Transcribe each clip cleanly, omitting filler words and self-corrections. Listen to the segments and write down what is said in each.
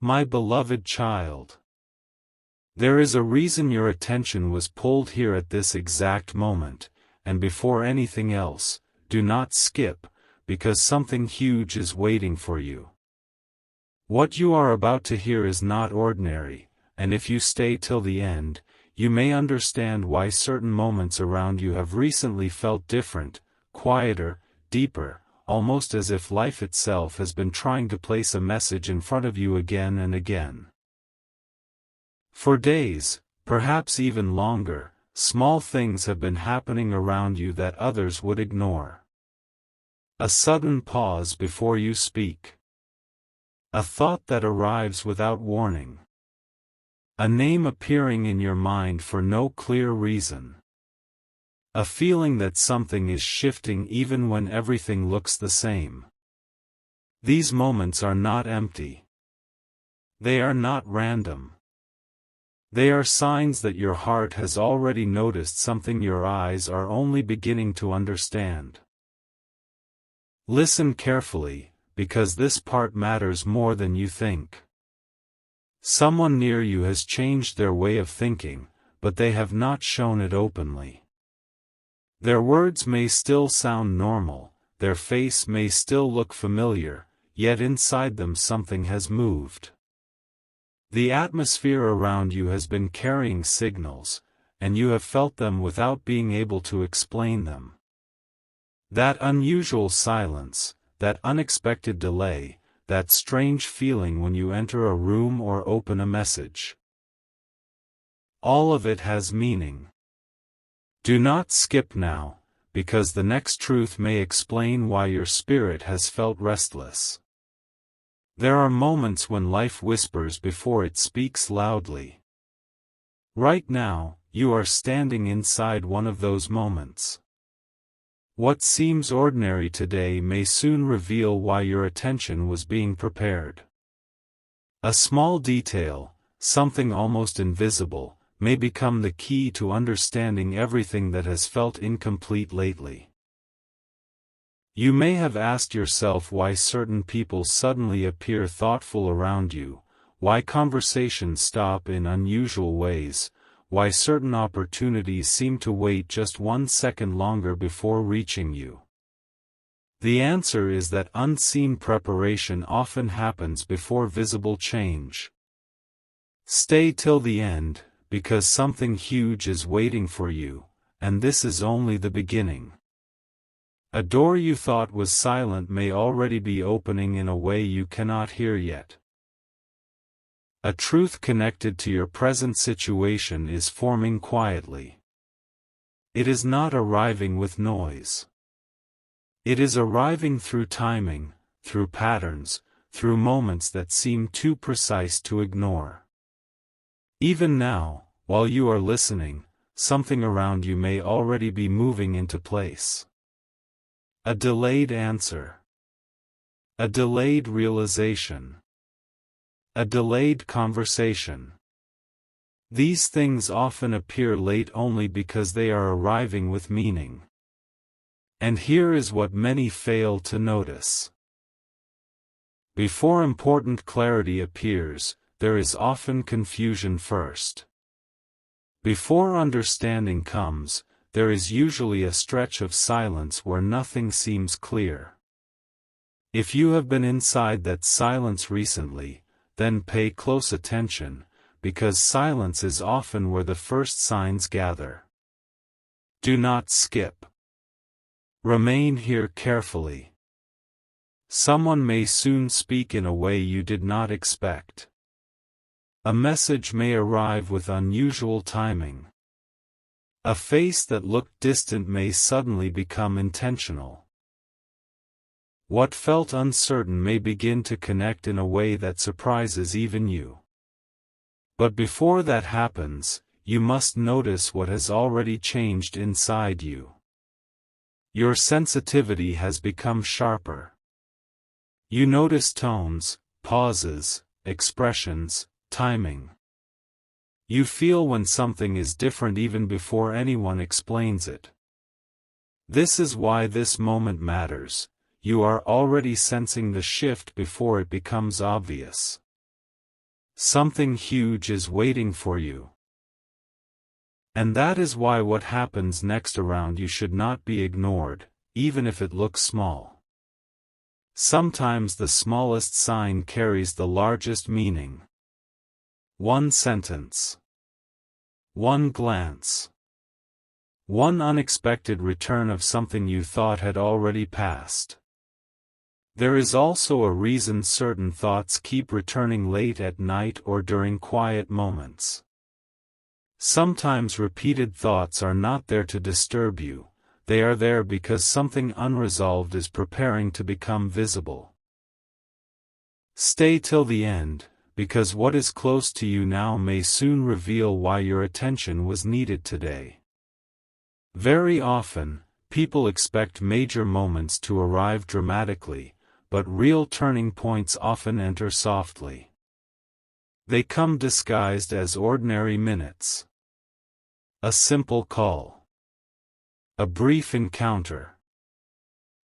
My beloved child. There is a reason your attention was pulled here at this exact moment, and before anything else, do not skip, because something huge is waiting for you. What you are about to hear is not ordinary, and if you stay till the end, you may understand why certain moments around you have recently felt different, quieter, deeper, almost as if life itself has been trying to place a message in front of you again and again. For days, perhaps even longer, small things have been happening around you that others would ignore. A sudden pause before you speak. A thought that arrives without warning. A name appearing in your mind for no clear reason. A feeling that something is shifting even when everything looks the same. These moments are not empty. They are not random. They are signs that your heart has already noticed something your eyes are only beginning to understand. Listen carefully, because this part matters more than you think. Someone near you has changed their way of thinking, but they have not shown it openly. Their words may still sound normal, their face may still look familiar, yet inside them something has moved. The atmosphere around you has been carrying signals, and you have felt them without being able to explain them. That unusual silence, that unexpected delay, that strange feeling when you enter a room or open a message. All of it has meaning. Do not skip now, because the next truth may explain why your spirit has felt restless. There are moments when life whispers before it speaks loudly. Right now, you are standing inside one of those moments. What seems ordinary today may soon reveal why your attention was being prepared. A small detail, something almost invisible, may become the key to understanding everything that has felt incomplete lately. You may have asked yourself why certain people suddenly appear thoughtful around you, why conversations stop in unusual ways, why certain opportunities seem to wait just 1 second longer before reaching you. The answer is that unseen preparation often happens before visible change. Stay till the end, because something huge is waiting for you, and this is only the beginning. A door you thought was silent may already be opening in a way you cannot hear yet. A truth connected to your present situation is forming quietly. It is not arriving with noise. It is arriving through timing, through patterns, through moments that seem too precise to ignore. Even now, while you are listening, something around you may already be moving into place. A delayed answer. A delayed realization. A delayed conversation. These things often appear late only because they are arriving with meaning. And here is what many fail to notice. Before important clarity appears, there is often confusion first. Before understanding comes, there is usually a stretch of silence where nothing seems clear. If you have been inside that silence recently, then pay close attention, because silence is often where the first signs gather. Do not skip. Remain here carefully. Someone may soon speak in a way you did not expect. A message may arrive with unusual timing. A face that looked distant may suddenly become intentional. What felt uncertain may begin to connect in a way that surprises even you. But before that happens, you must notice what has already changed inside you. Your sensitivity has become sharper. You notice tones, pauses, expressions, timing. You feel when something is different even before anyone explains it. This is why this moment matters. You are already sensing the shift before it becomes obvious. Something huge is waiting for you. And that is why what happens next around you should not be ignored, even if it looks small. Sometimes the smallest sign carries the largest meaning. One sentence. One glance. One unexpected return of something you thought had already passed. There is also a reason certain thoughts keep returning late at night or during quiet moments. Sometimes repeated thoughts are not there to disturb you, they are there because something unresolved is preparing to become visible. Stay till the end, because what is close to you now may soon reveal why your attention was needed today. Very often, people expect major moments to arrive dramatically, but real turning points often enter softly. They come disguised as ordinary minutes. A simple call. A brief encounter.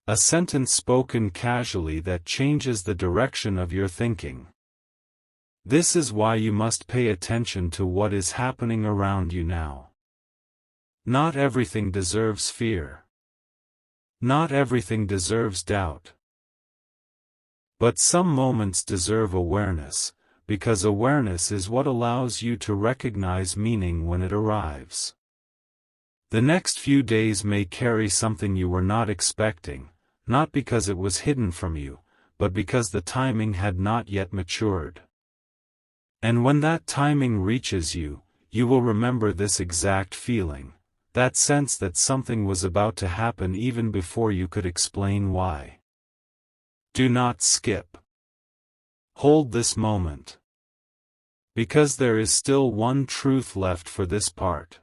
A sentence spoken casually that changes the direction of your thinking. This is why you must pay attention to what is happening around you now. Not everything deserves fear. Not everything deserves doubt. But some moments deserve awareness, because awareness is what allows you to recognize meaning when it arrives. The next few days may carry something you were not expecting, not because it was hidden from you, but because the timing had not yet matured. And when that timing reaches you, you will remember this exact feeling, that sense that something was about to happen even before you could explain why. Do not skip. Hold this moment. Because there is still one truth left for this part.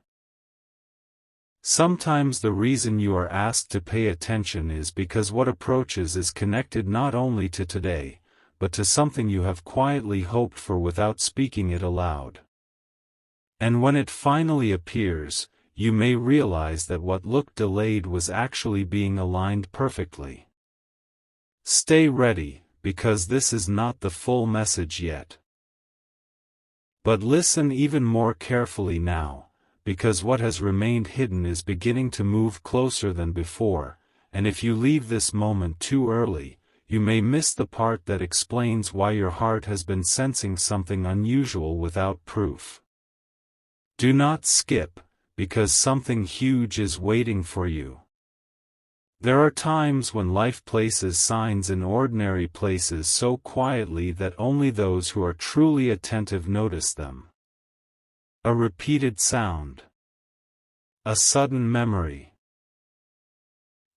Sometimes the reason you are asked to pay attention is because what approaches is connected not only to today, but to something you have quietly hoped for without speaking it aloud. And when it finally appears, you may realize that what looked delayed was actually being aligned perfectly. Stay ready, because this is not the full message yet. But listen even more carefully now, because what has remained hidden is beginning to move closer than before, and if you leave this moment too early, you may miss the part that explains why your heart has been sensing something unusual without proof. Do not skip, because something huge is waiting for you. There are times when life places signs in ordinary places so quietly that only those who are truly attentive notice them. A repeated sound. A sudden memory.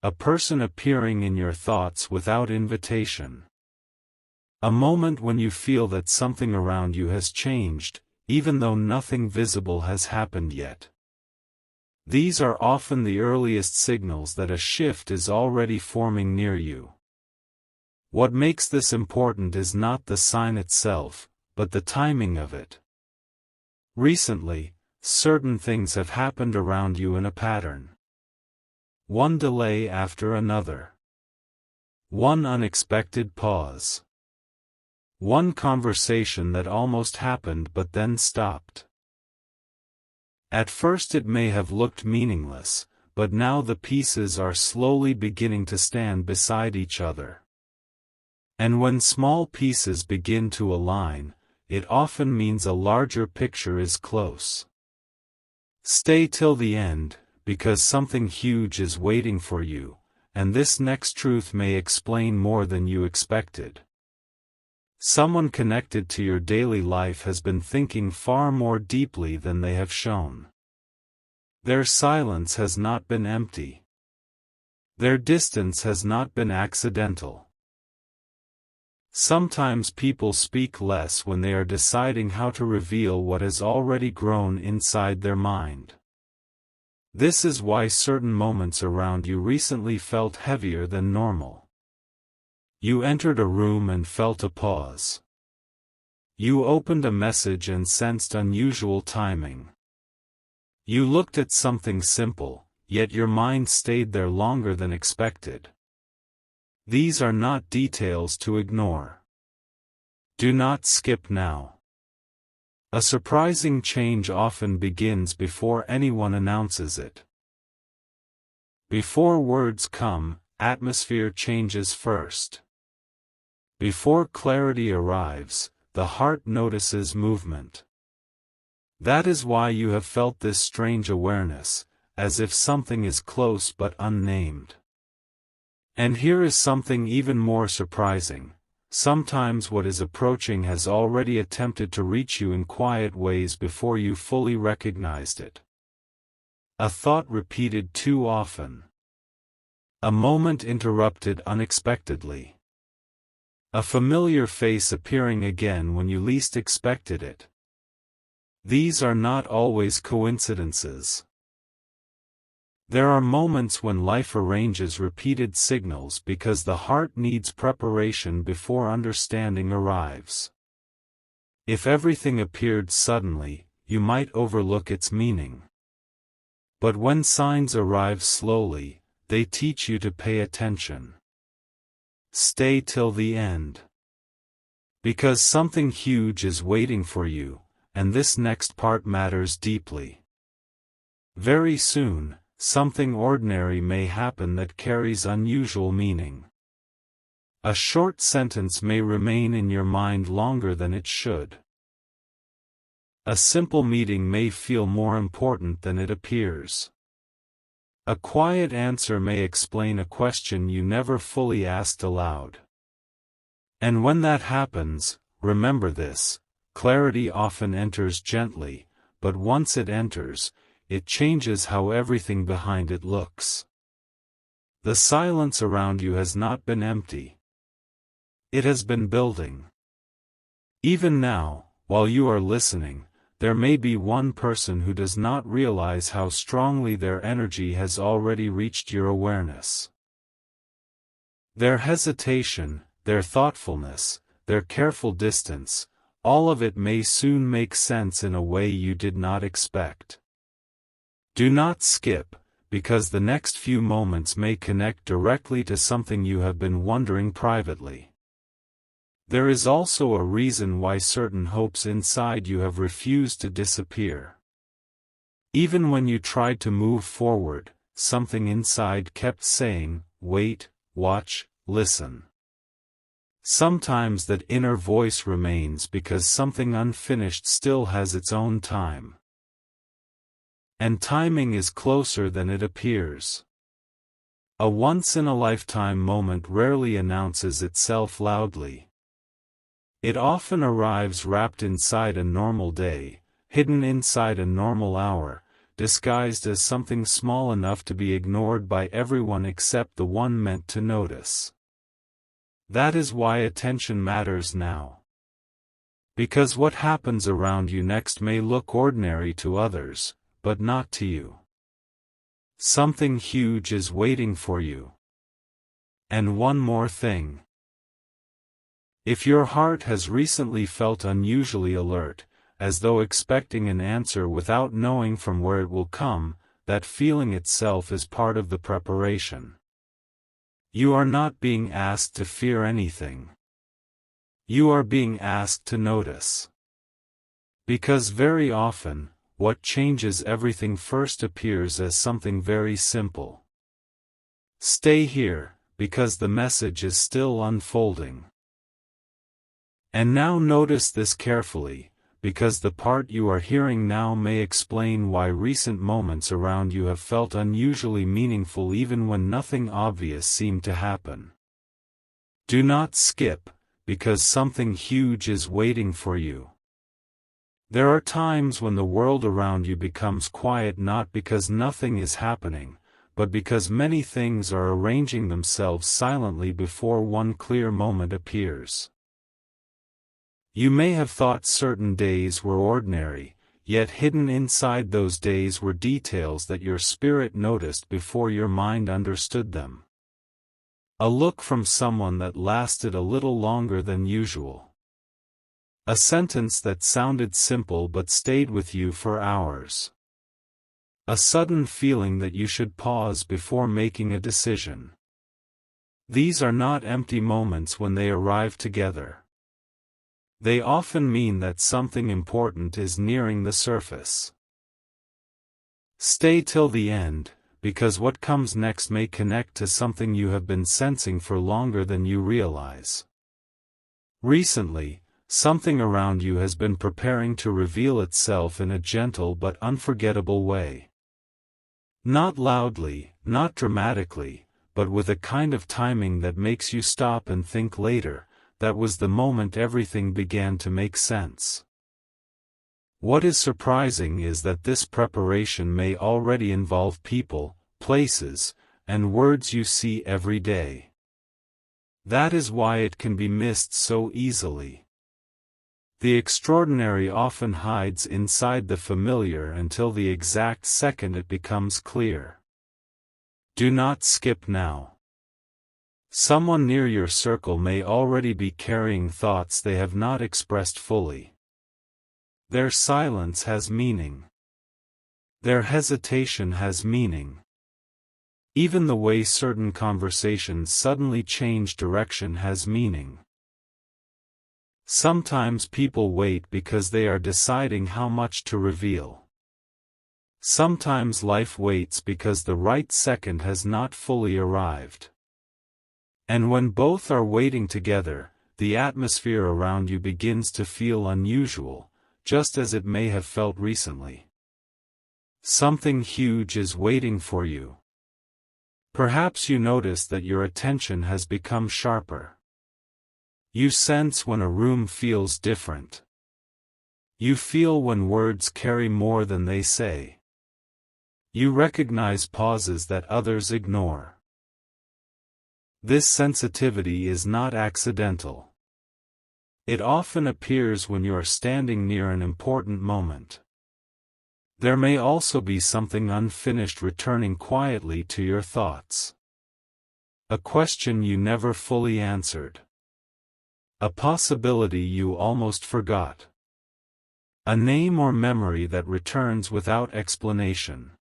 A person appearing in your thoughts without invitation. A moment when you feel that something around you has changed, even though nothing visible has happened yet. These are often the earliest signals that a shift is already forming near you. What makes this important is not the sign itself, but the timing of it. Recently, certain things have happened around you in a pattern. One delay after another. One unexpected pause. One conversation that almost happened but then stopped. At first it may have looked meaningless, but now the pieces are slowly beginning to stand beside each other. And when small pieces begin to align, it often means a larger picture is close. Stay till the end, because something huge is waiting for you, and this next truth may explain more than you expected. Someone connected to your daily life has been thinking far more deeply than they have shown. Their silence has not been empty. Their distance has not been accidental. Sometimes people speak less when they are deciding how to reveal what has already grown inside their mind. This is why certain moments around you recently felt heavier than normal. You entered a room and felt a pause. You opened a message and sensed unusual timing. You looked at something simple, yet your mind stayed there longer than expected. These are not details to ignore. Do not skip now. A surprising change often begins before anyone announces it. Before words come, atmosphere changes first. Before clarity arrives, the heart notices movement. That is why you have felt this strange awareness, as if something is close but unnamed. And here is something even more surprising. Sometimes what is approaching has already attempted to reach you in quiet ways before you fully recognized it. A thought repeated too often. A moment interrupted unexpectedly. A familiar face appearing again when you least expected it. These are not always coincidences. There are moments when life arranges repeated signals because the heart needs preparation before understanding arrives. If everything appeared suddenly, you might overlook its meaning. But when signs arrive slowly, they teach you to pay attention. Stay till the end. Because something huge is waiting for you, and this next part matters deeply. Very soon, something ordinary may happen that carries unusual meaning. A short sentence may remain in your mind longer than it should. A simple meeting may feel more important than it appears. A quiet answer may explain a question you never fully asked aloud. And when that happens, remember this: clarity often enters gently, but once it enters, it changes how everything behind it looks. The silence around you has not been empty. It has been building. Even now, while you are listening, there may be one person who does not realize how strongly their energy has already reached your awareness. Their hesitation, their thoughtfulness, their careful distance, all of it may soon make sense in a way you did not expect. Do not skip, because the next few moments may connect directly to something you have been wondering privately. There is also a reason why certain hopes inside you have refused to disappear. Even when you tried to move forward, something inside kept saying, "Wait, watch, listen." Sometimes that inner voice remains because something unfinished still has its own time. And timing is closer than it appears. A once-in-a-lifetime moment rarely announces itself loudly. It often arrives wrapped inside a normal day, hidden inside a normal hour, disguised as something small enough to be ignored by everyone except the one meant to notice. That is why attention matters now. Because what happens around you next may look ordinary to others, but not to you. Something huge is waiting for you. And one more thing. If your heart has recently felt unusually alert, as though expecting an answer without knowing from where it will come, that feeling itself is part of the preparation. You are not being asked to fear anything. You are being asked to notice. Because very often, what changes everything first appears as something very simple. Stay here, because the message is still unfolding. And now notice this carefully, because the part you are hearing now may explain why recent moments around you have felt unusually meaningful even when nothing obvious seemed to happen. Do not skip, because something huge is waiting for you. There are times when the world around you becomes quiet not because nothing is happening, but because many things are arranging themselves silently before one clear moment appears. You may have thought certain days were ordinary, yet hidden inside those days were details that your spirit noticed before your mind understood them. A look from someone that lasted a little longer than usual. A sentence that sounded simple but stayed with you for hours. A sudden feeling that you should pause before making a decision. These are not empty moments when they arrive together. They often mean that something important is nearing the surface. Stay till the end, because what comes next may connect to something you have been sensing for longer than you realize. Recently, something around you has been preparing to reveal itself in a gentle but unforgettable way. Not loudly, not dramatically, but with a kind of timing that makes you stop and think later. That was the moment everything began to make sense. What is surprising is that this preparation may already involve people, places, and words you see every day. That is why it can be missed so easily. The extraordinary often hides inside the familiar until the exact second it becomes clear. Do not skip now. Someone near your circle may already be carrying thoughts they have not expressed fully. Their silence has meaning. Their hesitation has meaning. Even the way certain conversations suddenly change direction has meaning. Sometimes people wait because they are deciding how much to reveal. Sometimes life waits because the right second has not fully arrived. And when both are waiting together, the atmosphere around you begins to feel unusual, just as it may have felt recently. Something huge is waiting for you. Perhaps you notice that your attention has become sharper. You sense when a room feels different. You feel when words carry more than they say. You recognize pauses that others ignore. This sensitivity is not accidental. It often appears when you are standing near an important moment. There may also be something unfinished returning quietly to your thoughts. A question you never fully answered. A possibility you almost forgot. A name or memory that returns without explanation.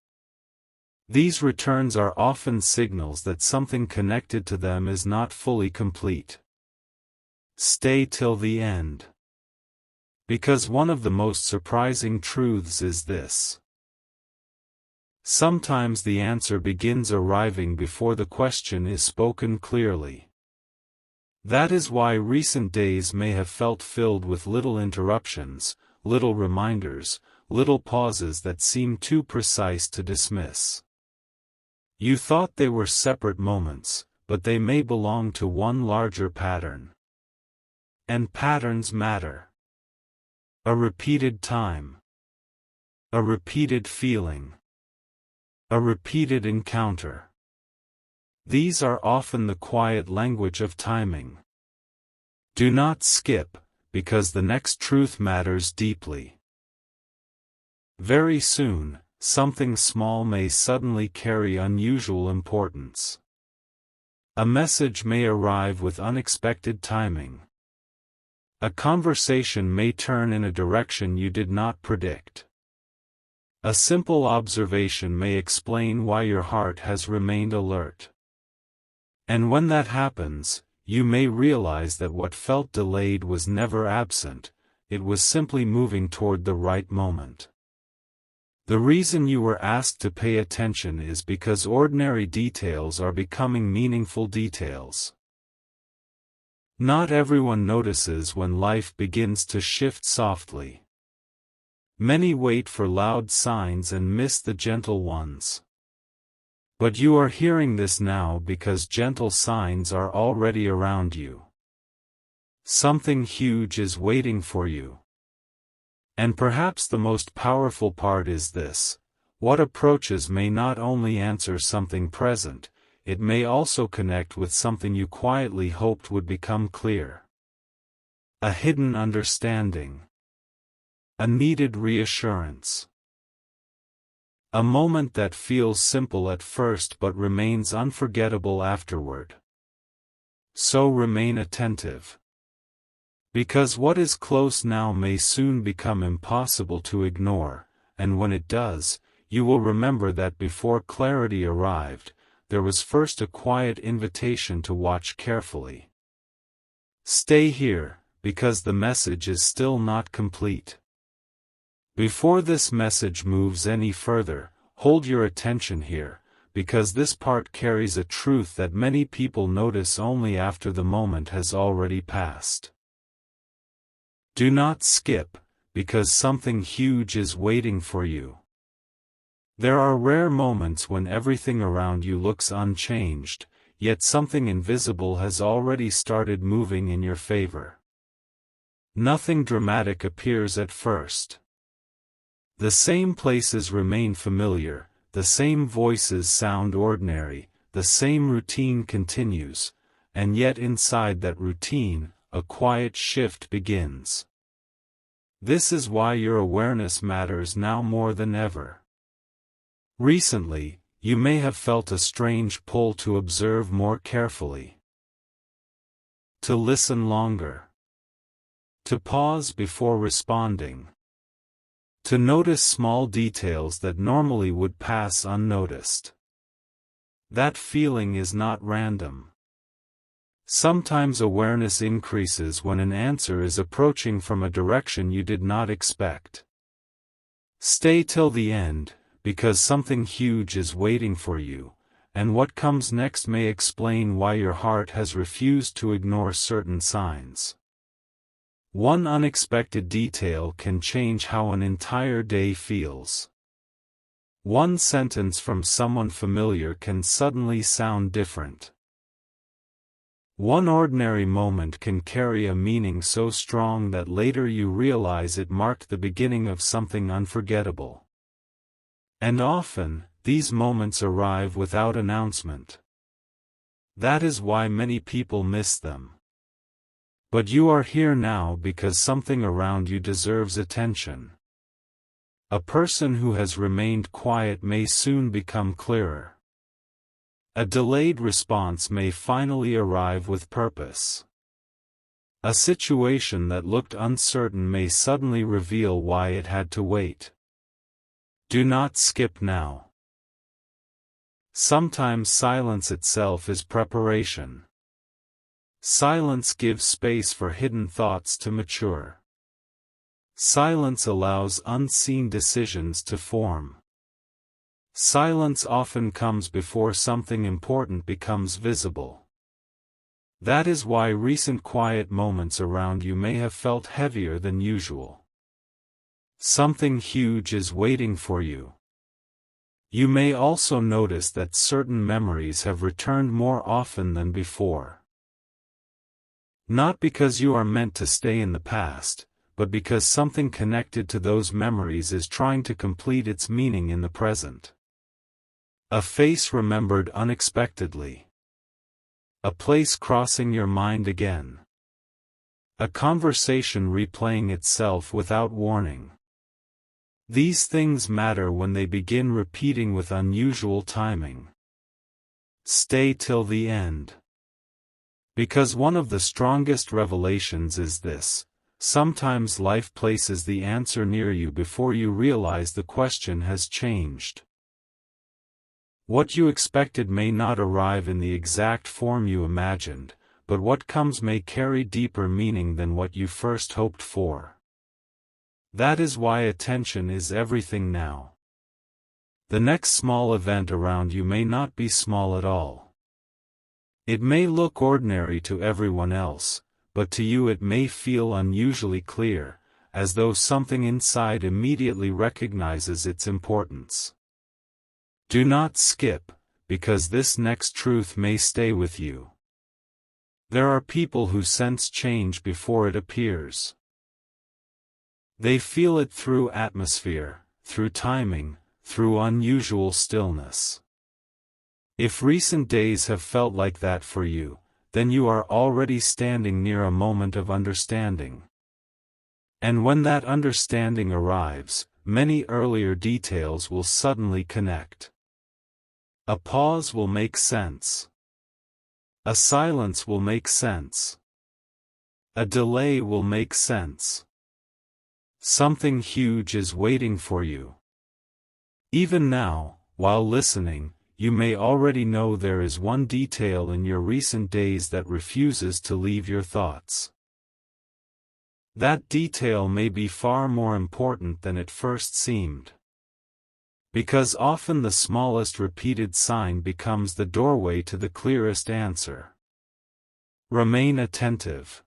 These returns are often signals that something connected to them is not fully complete. Stay till the end. Because one of the most surprising truths is this. Sometimes the answer begins arriving before the question is spoken clearly. That is why recent days may have felt filled with little interruptions, little reminders, little pauses that seem too precise to dismiss. You thought they were separate moments, but they may belong to one larger pattern. And patterns matter. A repeated time. A repeated feeling. A repeated encounter. These are often the quiet language of timing. Do not skip, because the next truth matters deeply. Very soon, something small may suddenly carry unusual importance. A message may arrive with unexpected timing. A conversation may turn in a direction you did not predict. A simple observation may explain why your heart has remained alert. And when that happens, you may realize that what felt delayed was never absent, it was simply moving toward the right moment. The reason you were asked to pay attention is because ordinary details are becoming meaningful details. Not everyone notices when life begins to shift softly. Many wait for loud signs and miss the gentle ones. But you are hearing this now because gentle signs are already around you. Something huge is waiting for you. And perhaps the most powerful part is this: what approaches may not only answer something present, it may also connect with something you quietly hoped would become clear. A hidden understanding. A needed reassurance. A moment that feels simple at first but remains unforgettable afterward. So remain attentive. Because what is close now may soon become impossible to ignore, and when it does, you will remember that before clarity arrived, there was first a quiet invitation to watch carefully. Stay here, because the message is still not complete. Before this message moves any further, hold your attention here, because this part carries a truth that many people notice only after the moment has already passed. Do not skip, because something huge is waiting for you. There are rare moments when everything around you looks unchanged, yet something invisible has already started moving in your favor. Nothing dramatic appears at first. The same places remain familiar, the same voices sound ordinary, the same routine continues, and yet inside that routine, a quiet shift begins. This is why your awareness matters now more than ever. Recently, you may have felt a strange pull to observe more carefully, to listen longer, to pause before responding, to notice small details that normally would pass unnoticed. That feeling is not random. Sometimes awareness increases when an answer is approaching from a direction you did not expect. Stay till the end, because something huge is waiting for you, and what comes next may explain why your heart has refused to ignore certain signs. One unexpected detail can change how an entire day feels. One sentence from someone familiar can suddenly sound different. One ordinary moment can carry a meaning so strong that later you realize it marked the beginning of something unforgettable. And often, these moments arrive without announcement. That is why many people miss them. But you are here now because something around you deserves attention. A person who has remained quiet may soon become clearer. A delayed response may finally arrive with purpose. A situation that looked uncertain may suddenly reveal why it had to wait. Do not skip now. Sometimes silence itself is preparation. Silence gives space for hidden thoughts to mature. Silence allows unseen decisions to form. Silence often comes before something important becomes visible. That is why recent quiet moments around you may have felt heavier than usual. Something huge is waiting for you. You may also notice that certain memories have returned more often than before. Not because you are meant to stay in the past, but because something connected to those memories is trying to complete its meaning in the present. A face remembered unexpectedly. A place crossing your mind again. A conversation replaying itself without warning. These things matter when they begin repeating with unusual timing. Stay till the end. Because one of the strongest revelations is this: sometimes life places the answer near you before you realize the question has changed. What you expected may not arrive in the exact form you imagined, but what comes may carry deeper meaning than what you first hoped for. That is why attention is everything now. The next small event around you may not be small at all. It may look ordinary to everyone else, but to you it may feel unusually clear, as though something inside immediately recognizes its importance. Do not skip, because this next truth may stay with you. There are people who sense change before it appears. They feel it through atmosphere, through timing, through unusual stillness. If recent days have felt like that for you, then you are already standing near a moment of understanding. And when that understanding arrives, many earlier details will suddenly connect. A pause will make sense. A silence will make sense. A delay will make sense. Something huge is waiting for you. Even now, while listening, you may already know there is one detail in your recent days that refuses to leave your thoughts. That detail may be far more important than it first seemed. Because often the smallest repeated sign becomes the doorway to the clearest answer. Remain attentive.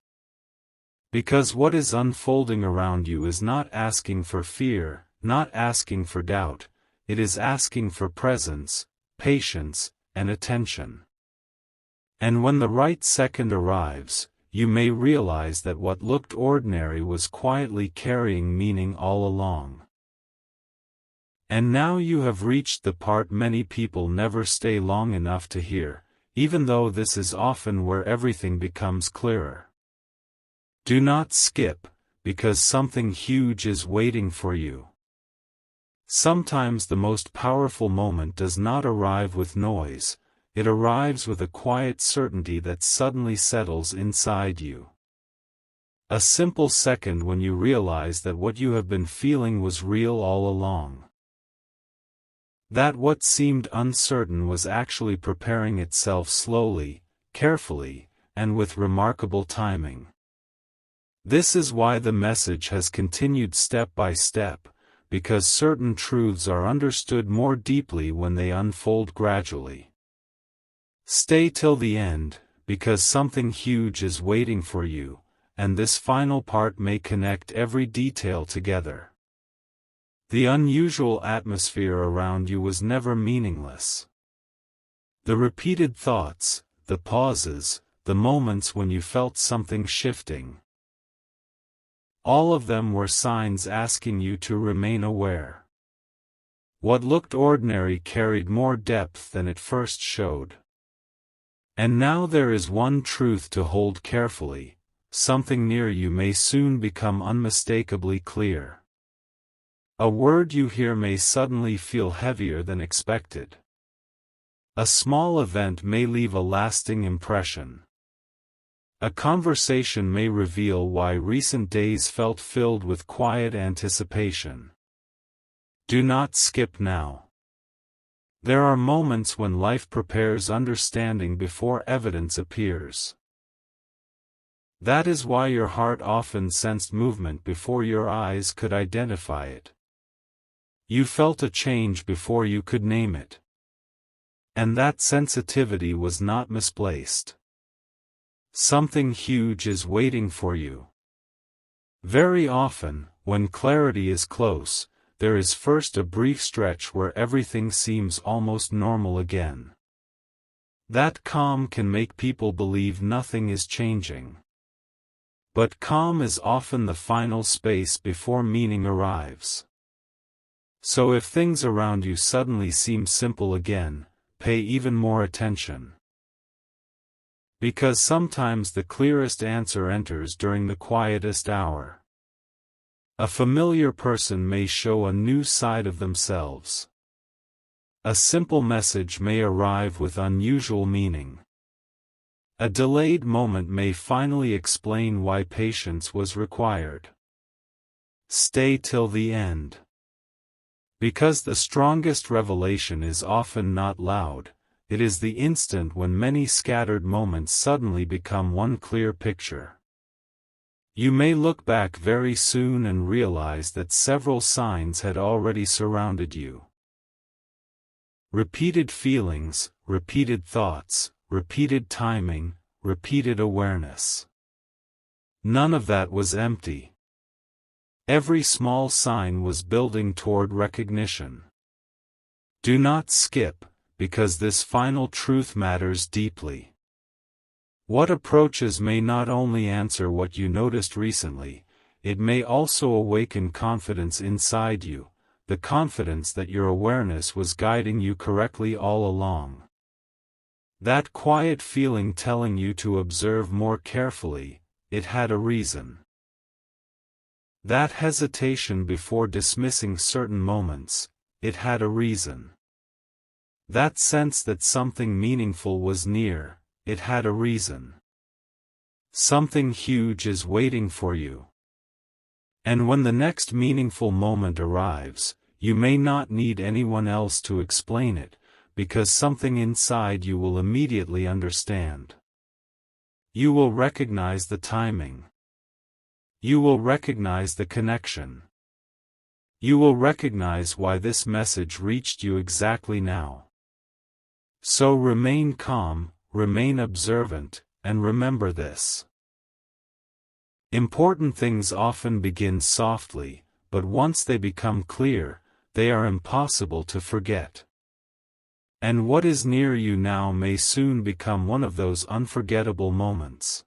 Because what is unfolding around you is not asking for fear, not asking for doubt, it is asking for presence, patience, and attention. And when the right second arrives, you may realize that what looked ordinary was quietly carrying meaning all along. And now you have reached the part many people never stay long enough to hear, even though this is often where everything becomes clearer. Do not skip, because something huge is waiting for you. Sometimes the most powerful moment does not arrive with noise, it arrives with a quiet certainty that suddenly settles inside you. A simple second when you realize that what you have been feeling was real all along. That what seemed uncertain was actually preparing itself slowly, carefully, and with remarkable timing. This is why the message has continued step by step, because certain truths are understood more deeply when they unfold gradually. Stay till the end, because something huge is waiting for you, and this final part may connect every detail together. The unusual atmosphere around you was never meaningless. The repeated thoughts, the pauses, the moments when you felt something shifting. All of them were signs asking you to remain aware. What looked ordinary carried more depth than it first showed. And now there is one truth to hold carefully, something near you may soon become unmistakably clear. A word you hear may suddenly feel heavier than expected. A small event may leave a lasting impression. A conversation may reveal why recent days felt filled with quiet anticipation. Do not skip now. There are moments when life prepares understanding before evidence appears. That is why your heart often sensed movement before your eyes could identify it. You felt a change before you could name it. And that sensitivity was not misplaced. Something huge is waiting for you. Very often, when clarity is close, there is first a brief stretch where everything seems almost normal again. That calm can make people believe nothing is changing. But calm is often the final space before meaning arrives. So if things around you suddenly seem simple again, pay even more attention. Because sometimes the clearest answer enters during the quietest hour. A familiar person may show a new side of themselves. A simple message may arrive with unusual meaning. A delayed moment may finally explain why patience was required. Stay till the end. Because the strongest revelation is often not loud, it is the instant when many scattered moments suddenly become one clear picture. You may look back very soon and realize that several signs had already surrounded you. Repeated feelings, repeated thoughts, repeated timing, repeated awareness. None of that was empty. Every small sign was building toward recognition. Do not skip, because this final truth matters deeply. What approaches may not only answer what you noticed recently, it may also awaken confidence inside you, the confidence that your awareness was guiding you correctly all along. That quiet feeling telling you to observe more carefully, it had a reason. That hesitation before dismissing certain moments, it had a reason. That sense that something meaningful was near, it had a reason. Something huge is waiting for you. And when the next meaningful moment arrives, you may not need anyone else to explain it, because something inside you will immediately understand. You will recognize the timing. You will recognize the connection. You will recognize why this message reached you exactly now. So remain calm, remain observant, and remember this. Important things often begin softly, but once they become clear, they are impossible to forget. And what is near you now may soon become one of those unforgettable moments.